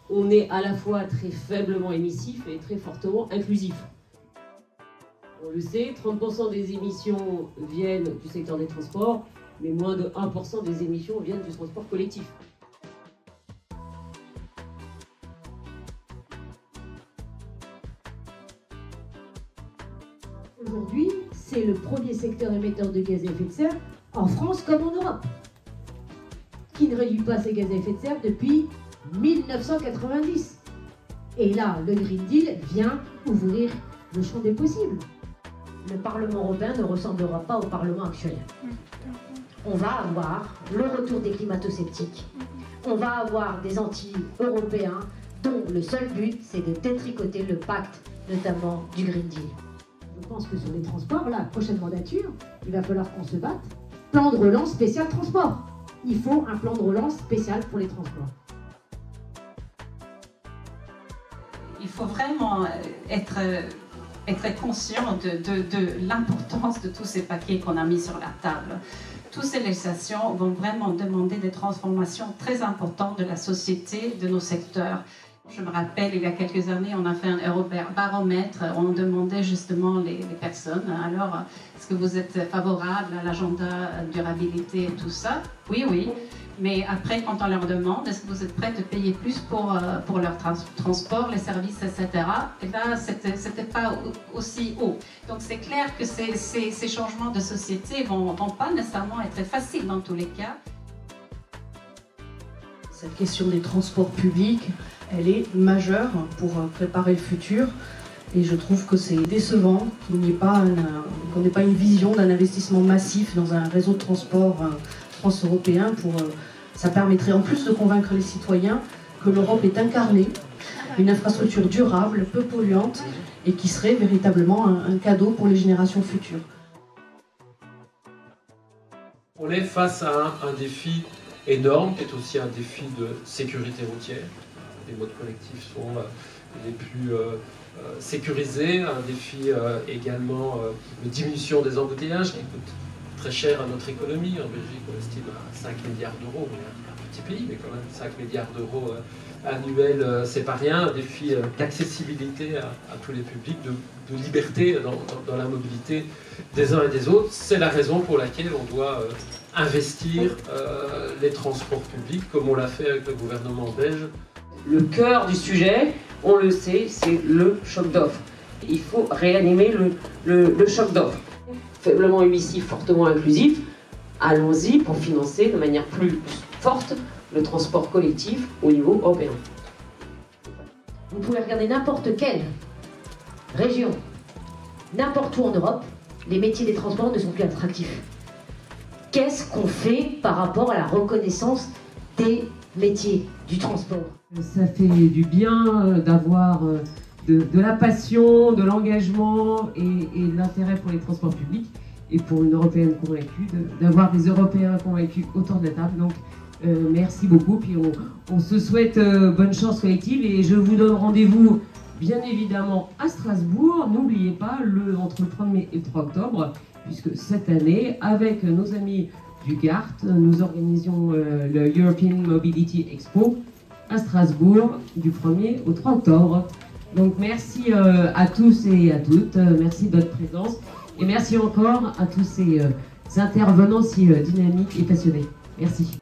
on est à la fois très faiblement émissif et très fortement inclusif. On le sait, 30% des émissions viennent du secteur des transports, mais moins de 1% des émissions viennent du transport collectif. Aujourd'hui, c'est le premier secteur émetteur de gaz à effet de serre en France comme en Europe, qui ne réduit pas ses gaz à effet de serre depuis 1990. Et là, le Green Deal vient ouvrir le champ des possibles. Le Parlement européen ne ressemblera pas au Parlement actuel. On va avoir le retour des climato-sceptiques. On va avoir des anti-européens dont le seul but, c'est de détricoter le pacte, notamment du Green Deal. Je pense que sur les transports, la prochaine mandature, il va falloir qu'on se batte. Plan de relance spécial transport. Il faut un plan de relance spécial pour les transports. Il faut vraiment être conscient de l'importance de tous ces paquets qu'on a mis sur la table. Toutes ces législations vont vraiment demander des transformations très importantes de la société, de nos secteurs. Je me rappelle, il y a quelques années, on a fait un Eurobaromètre, on demandait justement les personnes, alors, est-ce que vous êtes favorable à l'agenda durabilité et tout ça? Oui, oui. Mais après, quand on leur demande, est-ce que vous êtes prêts à payer plus pour leur transport, les services, etc., et là, c'était pas aussi haut. Donc c'est clair que ces changements de société vont pas nécessairement être faciles dans tous les cas. Cette question des transports publics, elle est majeure pour préparer le futur. Et je trouve que c'est décevant qu'on n'ait pas une vision d'un investissement massif dans un réseau de transport transeuropéen. Ça permettrait en plus de convaincre les citoyens que l'Europe est incarnée, une infrastructure durable, peu polluante et qui serait véritablement un cadeau pour les générations futures. On est face à un défi énorme, qui est aussi un défi de sécurité routière. Les modes collectifs sont les plus sécurisés, un défi également de diminution des embouteillages qui coûte très cher à notre économie. En Belgique, on estime à 5 milliards d'euros, on est un petit pays, mais quand même 5 milliards d'euros annuels, c'est pas rien. Un défi d'accessibilité à tous les publics, de liberté dans la mobilité des uns et des autres. C'est la raison pour laquelle on doit investir les transports publics, comme on l'a fait avec le gouvernement belge. Le cœur du sujet, on le sait, c'est le choc d'offre. Il faut réanimer le choc d'offre. Faiblement émissif, fortement inclusif, allons-y pour financer de manière plus forte le transport collectif au niveau européen. Vous pouvez regarder n'importe quelle région, n'importe où en Europe, les métiers des transports ne sont plus attractifs. Qu'est-ce qu'on fait par rapport à la reconnaissance des métiers du transport? Ça fait du bien d'avoir de la passion, de l'engagement et de l'intérêt pour les transports publics et pour une Européenne convaincue, d'avoir des Européens convaincus autour de la table. Donc merci beaucoup, puis on se souhaite bonne chance collective et je vous donne rendez-vous bien évidemment à Strasbourg. N'oubliez pas, entre le 3 mai et le 3 octobre, puisque cette année, avec nos amis du GART, nous organisons le European Mobility Expo à Strasbourg du 1er au 3 octobre. Donc merci à tous et à toutes, merci de votre présence et merci encore à tous ces intervenants si dynamiques et passionnés. Merci.